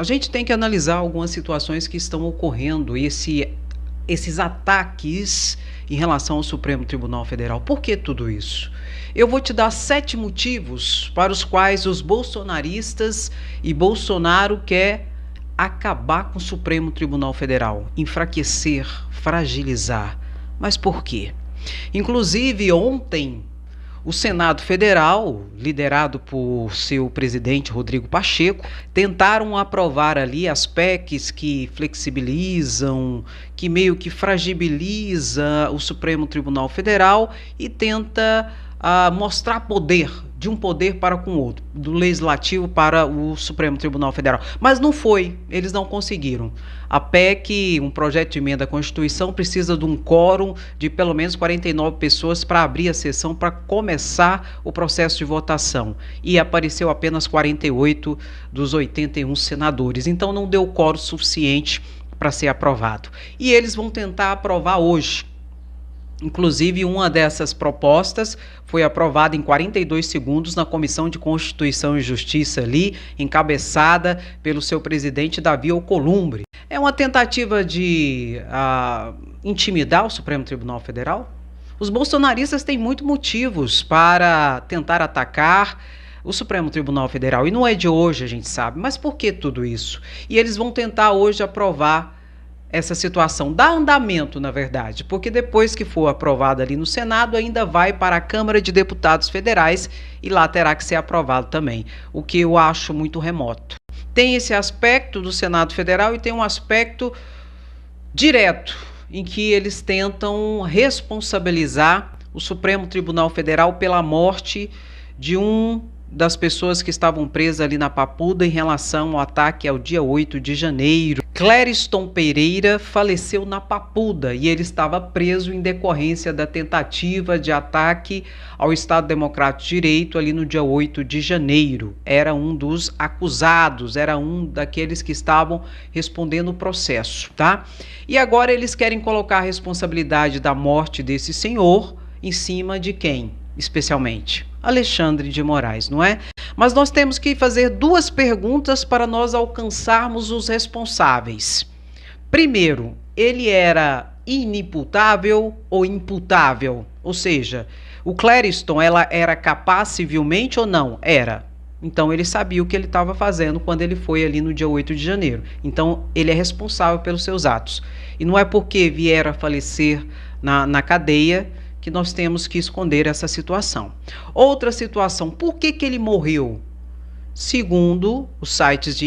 A gente tem que analisar algumas situações que estão ocorrendo, esses ataques em relação ao Supremo Tribunal Federal. Por que tudo isso? Eu vou te dar 7 motivos para os quais os bolsonaristas e Bolsonaro quer acabar com o Supremo Tribunal Federal, enfraquecer, fragilizar. Mas por quê? Inclusive, ontem, o Senado Federal, liderado por seu presidente Rodrigo Pacheco, tentaram aprovar ali as PECs que flexibilizam, que meio que fragiliza o Supremo Tribunal Federal e tenta mostrar poder, de um poder para com o outro, do Legislativo para o Supremo Tribunal Federal. Mas não foi, eles não conseguiram. A PEC, um projeto de emenda à Constituição, precisa de um quórum de pelo menos 49 pessoas para abrir a sessão, para começar o processo de votação. E apareceu apenas 48 dos 81 senadores. Então não deu quórum suficiente para ser aprovado. E eles vão tentar aprovar hoje. Inclusive, uma dessas propostas foi aprovada em 42 segundos na Comissão de Constituição e Justiça ali, encabeçada pelo seu presidente Davi Alcolumbre. É uma tentativa de intimidar o Supremo Tribunal Federal? Os bolsonaristas têm muitos motivos para tentar atacar o Supremo Tribunal Federal. E não é de hoje, a gente sabe. Mas por que tudo isso? E eles vão tentar hoje aprovar essa situação, dar andamento, na verdade, porque depois que for aprovado ali no Senado, ainda vai para a Câmara de Deputados Federais e lá terá que ser aprovado também, o que eu acho muito remoto. Tem esse aspecto do Senado Federal e tem um aspecto direto, em que eles tentam responsabilizar o Supremo Tribunal Federal pela morte de das pessoas que estavam presas ali na Papuda em relação ao ataque ao dia 8 de janeiro. Clériston Pereira faleceu na Papuda e ele estava preso em decorrência da tentativa de ataque ao Estado Democrático de Direito ali no dia 8 de janeiro. Era um dos acusados, era um daqueles que estavam respondendo o processo, tá? E agora eles querem colocar a responsabilidade da morte desse senhor em cima de quem? Especialmente Alexandre de Moraes, não é? Mas nós temos que fazer 2 perguntas para nós alcançarmos os responsáveis. Primeiro, ele era inimputável ou imputável? Ou seja, o Clériston, ela era capaz civilmente ou não? Era. Então ele sabia o que ele estava fazendo quando ele foi ali no dia 8 de janeiro. Então ele é responsável pelos seus atos. E não é porque vier a falecer na cadeia que nós temos que esconder essa situação. Outra situação, por que ele morreu? Segundo os sites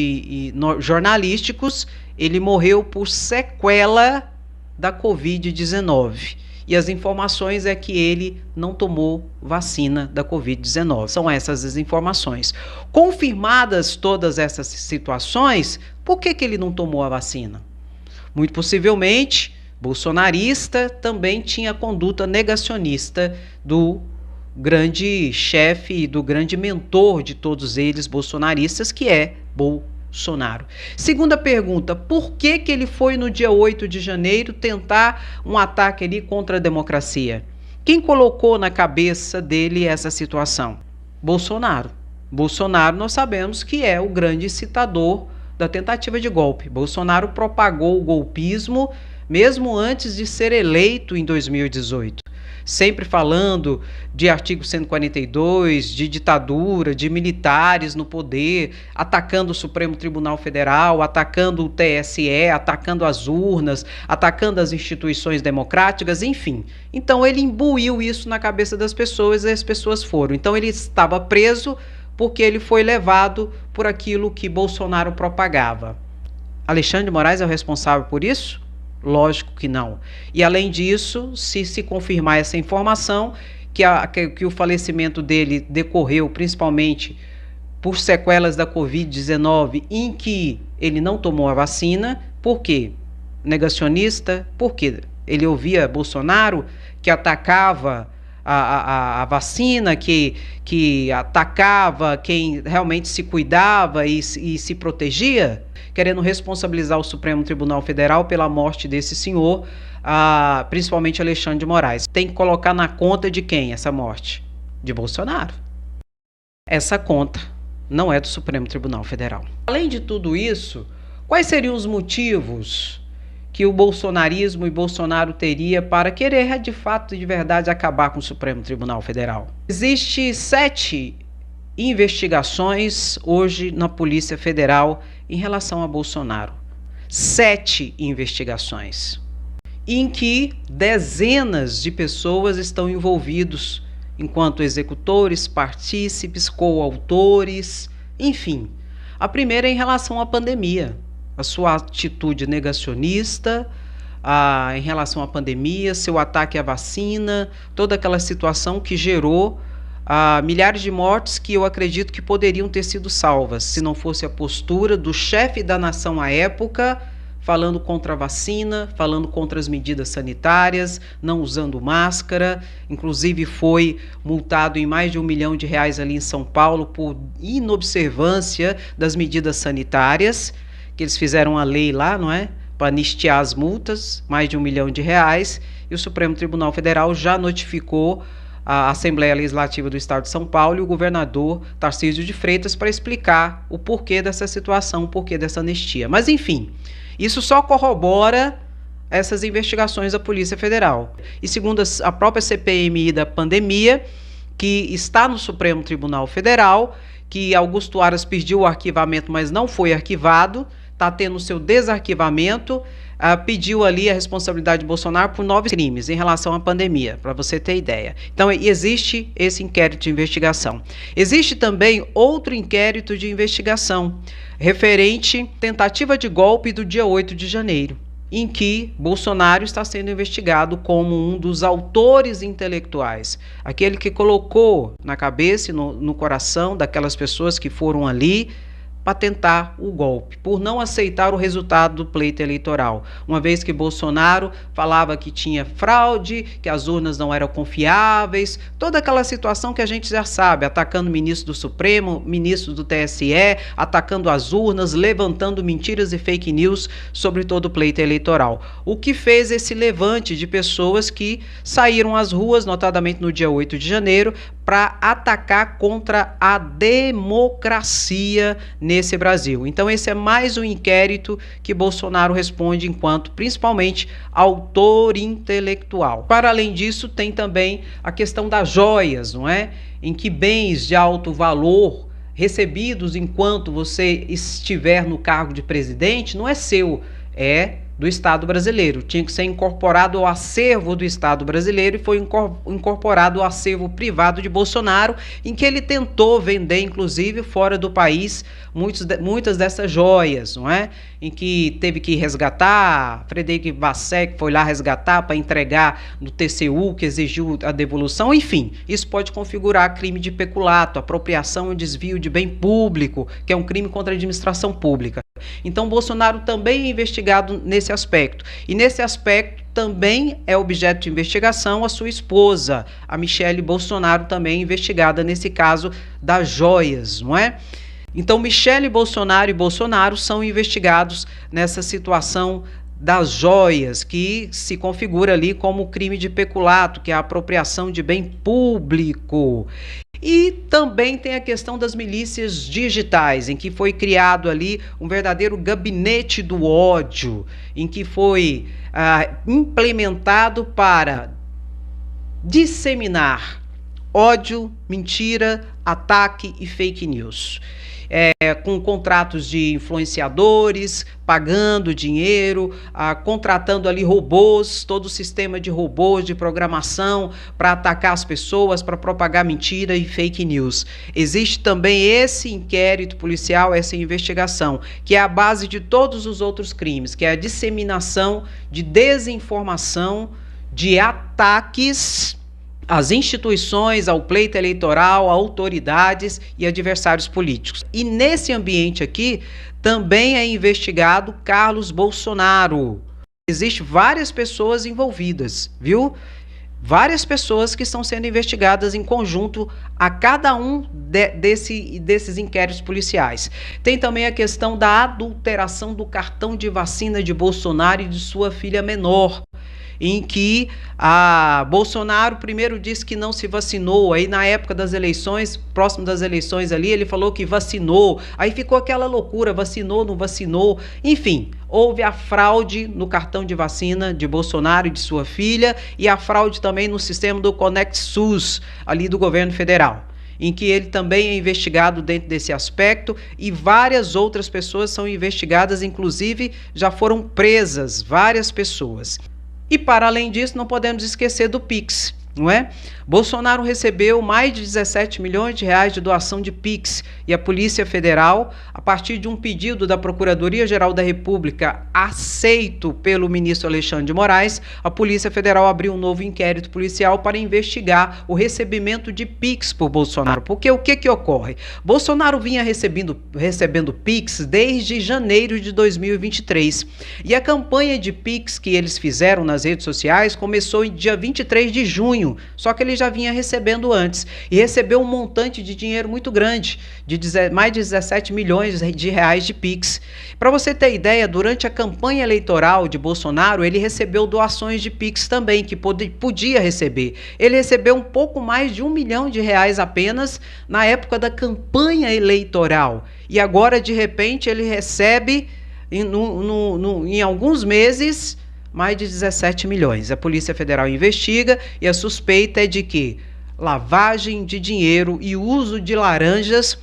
jornalísticos, ele morreu por sequela da Covid-19. E as informações é que ele não tomou vacina da Covid-19. São essas as informações. Confirmadas todas essas situações, por que ele não tomou a vacina? Muito possivelmente, bolsonarista, também tinha conduta negacionista do grande chefe, do grande mentor de todos eles bolsonaristas, que é Bolsonaro. Segunda pergunta, por que ele foi no dia 8 de janeiro tentar um ataque ali contra a democracia? Quem colocou na cabeça dele essa situação? Bolsonaro. Bolsonaro, nós sabemos que é o grande incitador da tentativa de golpe. Bolsonaro propagou o golpismo mesmo antes de ser eleito em 2018, sempre falando de artigo 142, de ditadura, de militares no poder, atacando o Supremo Tribunal Federal, atacando o TSE, atacando as urnas, atacando as instituições democráticas, enfim. Então ele imbuiu isso na cabeça das pessoas e as pessoas foram. Então ele estava preso porque ele foi levado por aquilo que Bolsonaro propagava. Alexandre de Moraes é o responsável por isso? Lógico que não. E além disso, se confirmar essa informação, que o falecimento dele decorreu principalmente por sequelas da Covid-19, em que ele não tomou a vacina, por quê? Negacionista, por quê? Ele ouvia Bolsonaro, que atacava a vacina, que atacava quem realmente se cuidava e se protegia, querendo responsabilizar o Supremo Tribunal Federal pela morte desse senhor, principalmente Alexandre de Moraes. Tem que colocar na conta de quem essa morte? De Bolsonaro. Essa conta não é do Supremo Tribunal Federal. Além de tudo isso, quais seriam os motivos que o bolsonarismo e Bolsonaro teria para querer, de fato e de verdade, acabar com o Supremo Tribunal Federal? Existem 7 investigações hoje na Polícia Federal em relação a Bolsonaro. 7 investigações, em que dezenas de pessoas estão envolvidos enquanto executores, partícipes, coautores, enfim. A primeira é em relação à pandemia, a sua atitude negacionista em relação à pandemia, seu ataque à vacina, toda aquela situação que gerou milhares de mortes que eu acredito que poderiam ter sido salvas, se não fosse a postura do chefe da nação à época, falando contra a vacina, falando contra as medidas sanitárias, não usando máscara, inclusive foi multado em mais de R$1 milhão ali em São Paulo por inobservância das medidas sanitárias, que eles fizeram a lei lá, não é? Para anistiar as multas, mais de R$1 milhão, e o Supremo Tribunal Federal já notificou a Assembleia Legislativa do Estado de São Paulo e o governador Tarcísio de Freitas para explicar o porquê dessa situação, o porquê dessa anistia. Mas, enfim, isso só corrobora essas investigações da Polícia Federal. E segundo a própria CPMI da pandemia, que está no Supremo Tribunal Federal, que Augusto Aras pediu o arquivamento, mas não foi arquivado, está tendo seu desarquivamento, pediu ali a responsabilidade de Bolsonaro por 9 crimes em relação à pandemia, para você ter ideia. Então, existe esse inquérito de investigação. Existe também outro inquérito de investigação, referente à tentativa de golpe do dia 8 de janeiro, em que Bolsonaro está sendo investigado como um dos autores intelectuais, aquele que colocou na cabeça e no coração daquelas pessoas que foram ali para tentar o golpe, por não aceitar o resultado do pleito eleitoral, uma vez que Bolsonaro falava que tinha fraude, que as urnas não eram confiáveis, toda aquela situação que a gente já sabe, atacando o ministro do Supremo, ministro do TSE, atacando as urnas, levantando mentiras e fake news sobre todo o pleito eleitoral. O que fez esse levante de pessoas que saíram às ruas, notadamente no dia 8 de janeiro, para atacar contra a democracia nesse Brasil. Então esse é mais um inquérito que Bolsonaro responde enquanto principalmente autor intelectual. Para além disso, tem também a questão das joias, não é? Em que bens de alto valor recebidos enquanto você estiver no cargo de presidente não é seu, é do Estado brasileiro. Tinha que ser incorporado ao acervo do Estado brasileiro e foi incorporado ao acervo privado de Bolsonaro, em que ele tentou vender, inclusive, fora do país, muitas dessas joias, não é? Em que teve que resgatar, Frederico Vassek foi lá resgatar para entregar no TCU, que exigiu a devolução, enfim, isso pode configurar crime de peculato, apropriação e desvio de bem público, que é um crime contra a administração pública. Então, Bolsonaro também é investigado nesse aspecto. E nesse aspecto também é objeto de investigação a sua esposa, a Michele Bolsonaro, também investigada nesse caso das joias, não é? Então, Michele Bolsonaro e Bolsonaro são investigados nessa situação das joias, que se configura ali como crime de peculato, que é a apropriação de bem público. E também tem a questão das milícias digitais, em que foi criado ali um verdadeiro gabinete do ódio, em que foi implementado para disseminar ódio, mentira, ataque e fake news. Com contratos de influenciadores, pagando dinheiro, contratando ali robôs, todo o sistema de robôs, de programação para atacar as pessoas, para propagar mentira e fake news. Existe também esse inquérito policial, essa investigação, que é a base de todos os outros crimes, que é a disseminação de desinformação, de ataques às instituições, ao pleito eleitoral, a autoridades e adversários políticos. E nesse ambiente aqui também é investigado Carlos Bolsonaro. Existem várias pessoas envolvidas, viu? Várias pessoas que estão sendo investigadas em conjunto a cada um desses inquéritos policiais. Tem também a questão da adulteração do cartão de vacina de Bolsonaro e de sua filha menor, em que a Bolsonaro primeiro disse que não se vacinou, aí na época das eleições, próximo das eleições ali, ele falou que vacinou, aí ficou aquela loucura, vacinou, não vacinou, enfim, houve a fraude no cartão de vacina de Bolsonaro e de sua filha e a fraude também no sistema do Conect SUS, ali do governo federal, em que ele também é investigado dentro desse aspecto e várias outras pessoas são investigadas, inclusive já foram presas várias pessoas. E para além disso, não podemos esquecer do Pix, não é? Bolsonaro recebeu mais de 17 milhões de reais de doação de Pix e a Polícia Federal, a partir de um pedido da Procuradoria-Geral da República aceito pelo ministro Alexandre de Moraes, a Polícia Federal abriu um novo inquérito policial para investigar o recebimento de Pix por Bolsonaro. Porque o que ocorre? Bolsonaro vinha recebendo Pix desde janeiro de 2023 e a campanha de Pix que eles fizeram nas redes sociais começou em dia 23 de junho, só que ele já vinha recebendo antes e recebeu um montante de dinheiro muito grande, de mais de 17 milhões de reais de Pix. Para você ter ideia, durante a campanha eleitoral de Bolsonaro, ele recebeu doações de Pix também, que podia receber. Ele recebeu um pouco mais de 1 milhão de reais apenas na época da campanha eleitoral. E agora, de repente, ele recebe em alguns meses mais de 17 milhões. A Polícia Federal investiga e a suspeita é de que lavagem de dinheiro e uso de laranjas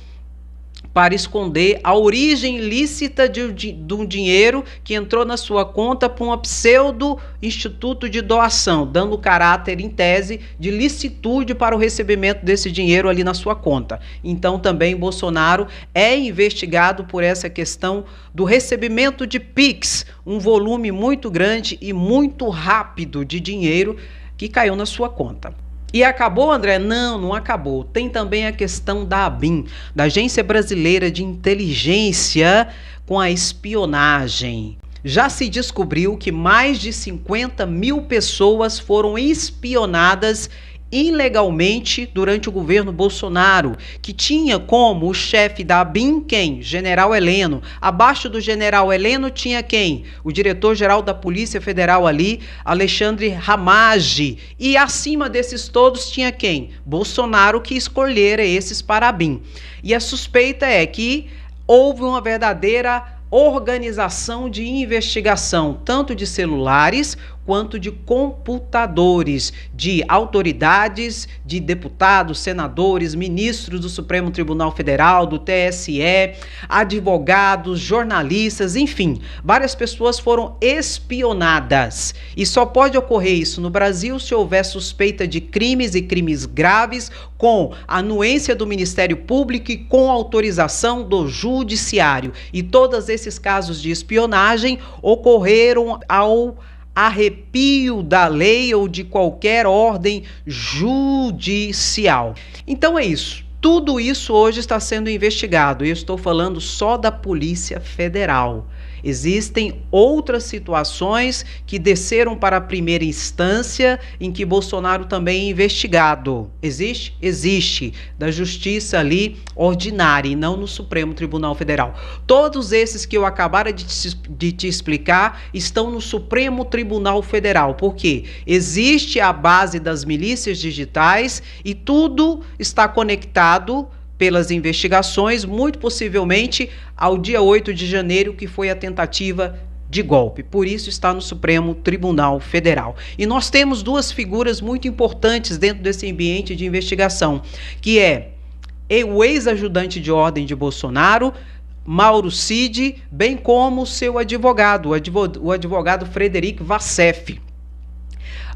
para esconder a origem ilícita de um dinheiro que entrou na sua conta por um pseudo-instituto de doação, dando caráter, em tese, de licitude para o recebimento desse dinheiro ali na sua conta. Então, também Bolsonaro é investigado por essa questão do recebimento de Pix, um volume muito grande e muito rápido de dinheiro que caiu na sua conta. E acabou, André? Não, não acabou. Tem também a questão da ABIN, da Agência Brasileira de Inteligência, com a espionagem. Já se descobriu que mais de 50 mil pessoas foram espionadas ilegalmente durante o governo Bolsonaro, que tinha como o chefe da ABIN quem? General Heleno. Abaixo do General Heleno tinha quem? O diretor-geral da Polícia Federal ali, Alexandre Ramage. E acima desses todos tinha quem? Bolsonaro, que escolhera esses para a ABIN. E a suspeita é que houve uma verdadeira organização de investigação, tanto de celulares quanto de computadores, de autoridades, de deputados, senadores, ministros do Supremo Tribunal Federal, do TSE, advogados, jornalistas, enfim, várias pessoas foram espionadas. E só pode ocorrer isso no Brasil se houver suspeita de crimes e crimes graves, com anuência do Ministério Público e com autorização do Judiciário. E todos esses casos de espionagem ocorreram ao arrepio da lei ou de qualquer ordem judicial. Então é isso. Tudo isso hoje está sendo investigado. E eu estou falando só da Polícia Federal. Existem outras situações que desceram para a primeira instância em que Bolsonaro também é investigado. Existe? Existe. Da justiça ali ordinária e não no Supremo Tribunal Federal. Todos esses que eu acabara de te explicar estão no Supremo Tribunal Federal. Por quê? Existe a base das milícias digitais e tudo está conectado pelas investigações, muito possivelmente ao dia 8 de janeiro, que foi a tentativa de golpe. Por isso está no Supremo Tribunal Federal. E nós temos duas figuras muito importantes dentro desse ambiente de investigação, que é o ex-ajudante de ordem de Bolsonaro, Mauro Cid, bem como o seu advogado, o advogado Frederic Vassef.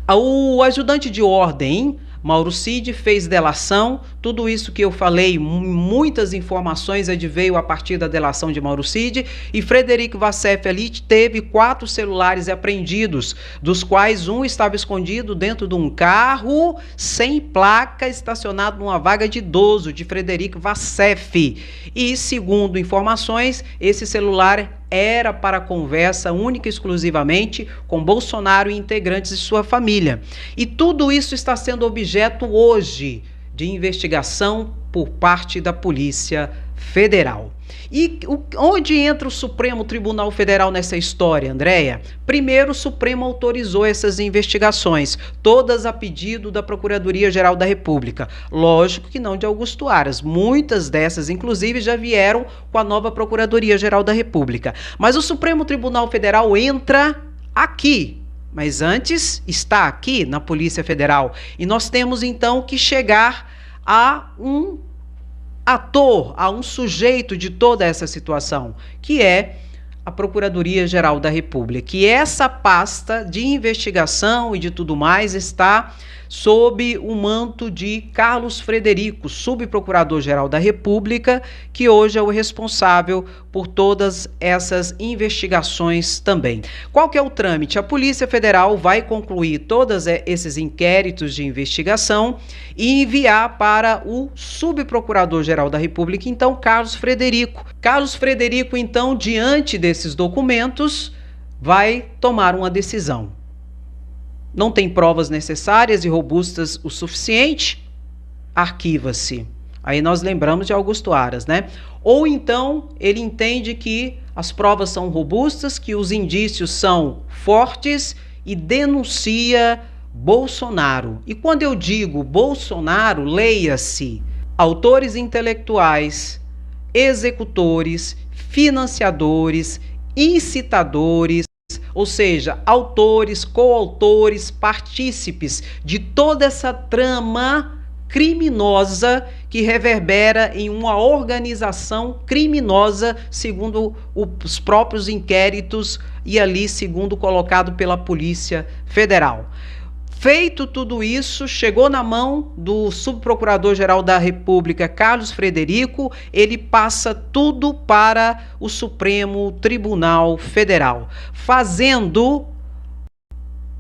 O ajudante de ordem, Mauro Cid, fez delação. Tudo isso que eu falei, muitas informações adveio a partir da delação de Mauro Cid. E Frederic Vassef ali teve 4 celulares apreendidos, dos quais um estava escondido dentro de um carro sem placa, estacionado numa vaga de idoso de Frederic Vassef. E, segundo informações, esse celular era para conversa única e exclusivamente com Bolsonaro e integrantes de sua família. E tudo isso está sendo objeto hoje de investigação por parte da Polícia Federal. E onde entra o Supremo Tribunal Federal nessa história, Andréia? Primeiro, o Supremo autorizou essas investigações, todas a pedido da Procuradoria-Geral da República. Lógico que não de Augusto Aras. Muitas dessas, inclusive, já vieram com a nova Procuradoria-Geral da República. Mas o Supremo Tribunal Federal entra aqui. Mas antes está aqui na Polícia Federal. E nós temos, então, que chegar a um ator, a um sujeito de toda essa situação, que é a Procuradoria-Geral da República, que essa pasta de investigação e de tudo mais está sob o manto de Carlos Frederico, subprocurador-geral da República, que hoje é o responsável por todas essas investigações também. Qual que é o trâmite? A Polícia Federal vai concluir todos esses inquéritos de investigação e enviar para o subprocurador-geral da República, então, Carlos Frederico. Carlos Frederico, então, diante desses documentos, vai tomar uma decisão. Não tem provas necessárias e robustas o suficiente, arquiva-se. Aí nós lembramos de Augusto Aras, né? Ou então ele entende que as provas são robustas, que os indícios são fortes e denuncia Bolsonaro. E quando eu digo Bolsonaro, leia-se autores intelectuais, executores, financiadores, incitadores, ou seja, autores, coautores, partícipes de toda essa trama criminosa que reverbera em uma organização criminosa, segundo os próprios inquéritos e ali segundo colocado pela Polícia Federal. Feito tudo isso, chegou na mão do subprocurador-geral da República, Carlos Frederico, ele passa tudo para o Supremo Tribunal Federal, fazendo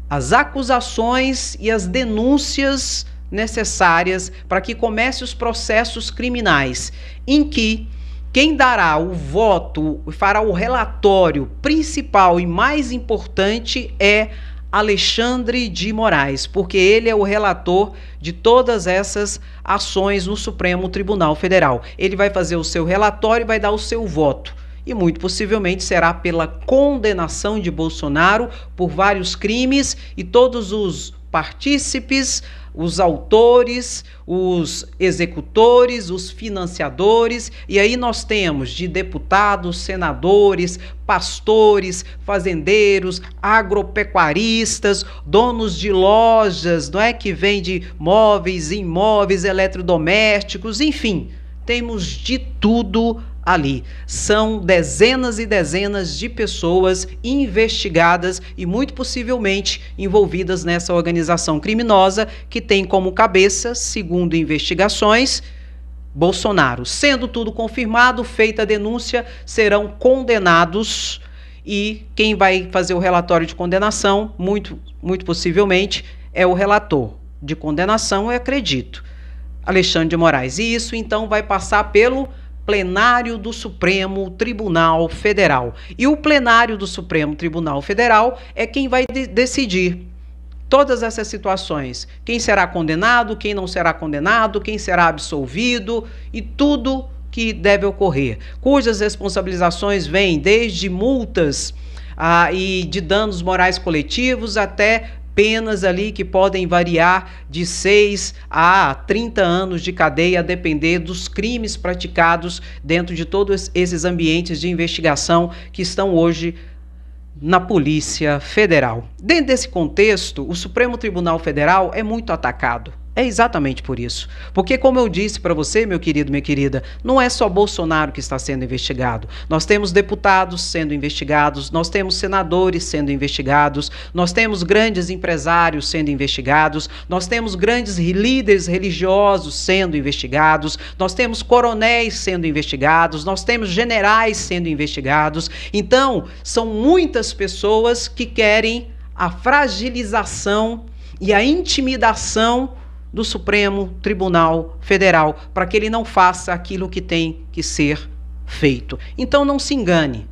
as acusações e as denúncias necessárias para que comece os processos criminais, em que quem dará o voto, fará o relatório principal e mais importante é Alexandre de Moraes, porque ele é o relator de todas essas ações no Supremo Tribunal Federal. Ele vai fazer o seu relatório e vai dar o seu voto. E muito possivelmente será pela condenação de Bolsonaro por vários crimes e todos os partícipes, os autores, os executores, os financiadores, e aí nós temos de deputados, senadores, pastores, fazendeiros, agropecuaristas, donos de lojas, não é, que vende móveis, imóveis, eletrodomésticos, enfim, temos de tudo ali. São dezenas e dezenas de pessoas investigadas e muito possivelmente envolvidas nessa organização criminosa que tem como cabeça, segundo investigações, Bolsonaro. Sendo tudo confirmado, feita a denúncia, serão condenados e quem vai fazer o relatório de condenação, muito possivelmente, é o relator de condenação, eu acredito, Alexandre de Moraes. E isso então vai passar pelo plenário do Supremo Tribunal Federal. E o plenário do Supremo Tribunal Federal é quem vai decidir todas essas situações. Quem será condenado, quem não será condenado, quem será absolvido e tudo que deve ocorrer. Cujas responsabilizações vêm desde multas e de danos morais coletivos até penas ali que podem variar de 6 a 30 anos de cadeia, a depender dos crimes praticados dentro de todos esses ambientes de investigação que estão hoje na Polícia Federal. Dentro desse contexto, o Supremo Tribunal Federal é muito atacado. É exatamente por isso. Porque, como eu disse para você, meu querido, minha querida, não é só Bolsonaro que está sendo investigado. Nós temos deputados sendo investigados, nós temos senadores sendo investigados, nós temos grandes empresários sendo investigados, nós temos grandes líderes religiosos sendo investigados, nós temos coronéis sendo investigados, nós temos generais sendo investigados. Então, são muitas pessoas que querem a fragilização e a intimidação do Supremo Tribunal Federal, para que ele não faça aquilo que tem que ser feito. Então não se engane.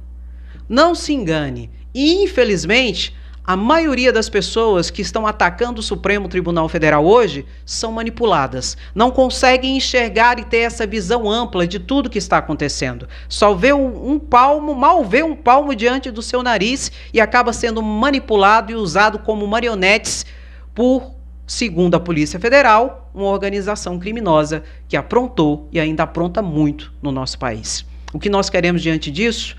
Não se engane. E, infelizmente, A maioria das pessoas que estão atacando o Supremo Tribunal Federal hoje são manipuladas. Não conseguem enxergar e ter essa visão ampla de tudo que está acontecendo. Só vê um palmo, mal vê um palmo diante do seu nariz e acaba sendo manipulado e usado como marionetes por, segundo a Polícia Federal, uma organização criminosa que aprontou e ainda apronta muito no nosso país. O que nós queremos diante disso?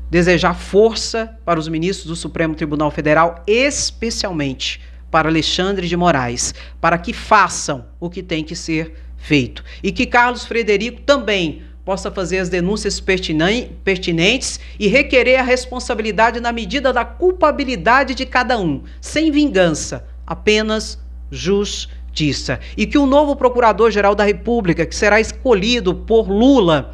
Desejar força para os ministros do Supremo Tribunal Federal, especialmente para Alexandre de Moraes, para que façam o que tem que ser feito. E que Carlos Frederico também possa fazer as denúncias pertinentes e requerer a responsabilidade na medida da culpabilidade de cada um, sem vingança, apenas justiça. E que o novo Procurador-Geral da República, que será escolhido por Lula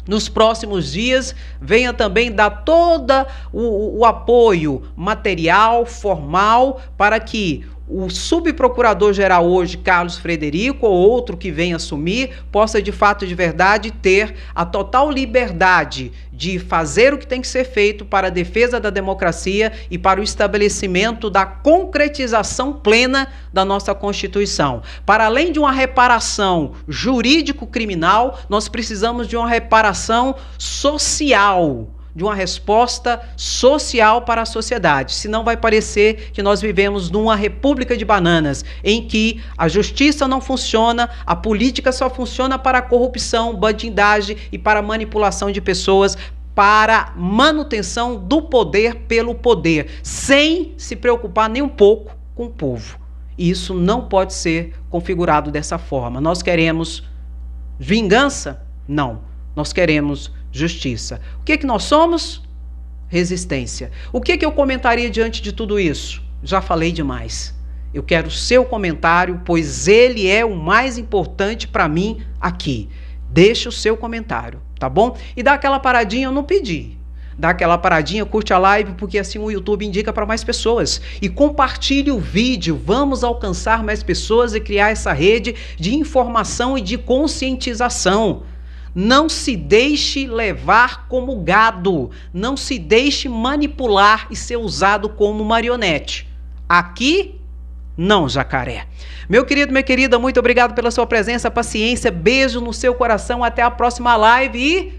nos próximos dias, venha também dar todo o apoio material, formal, para que o subprocurador-geral hoje, Carlos Frederico, ou outro que venha assumir, possa de fato, de verdade, ter a total liberdade de fazer o que tem que ser feito para a defesa da democracia e para o estabelecimento da concretização plena da nossa Constituição. Para além de uma reparação jurídico-criminal, nós precisamos de uma reparação social, de uma resposta social para a sociedade. Senão vai parecer que nós vivemos numa república de bananas, em que a justiça não funciona, a política só funciona para a corrupção, bandidagem e para a manipulação de pessoas, para manutenção do poder pelo poder, sem se preocupar nem um pouco com o povo. E isso não pode ser configurado dessa forma. Nós queremos vingança? Não. Nós queremos justiça. O que nós somos? Resistência. O que eu comentaria diante de tudo isso? Já falei demais. Eu quero o seu comentário, pois ele é o mais importante para mim aqui. Deixa o seu comentário, tá bom? E dá aquela paradinha, eu não pedi. Dá aquela paradinha, curte a live, porque assim o YouTube indica para mais pessoas. E compartilhe o vídeo, vamos alcançar mais pessoas e criar essa rede de informação e de conscientização. Não se deixe levar como gado, não se deixe manipular e ser usado como marionete. Aqui, não, jacaré. Meu querido, minha querida, muito obrigado pela sua presença, paciência, beijo no seu coração, até a próxima live e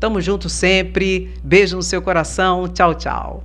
tamo junto sempre, beijo no seu coração, tchau, tchau.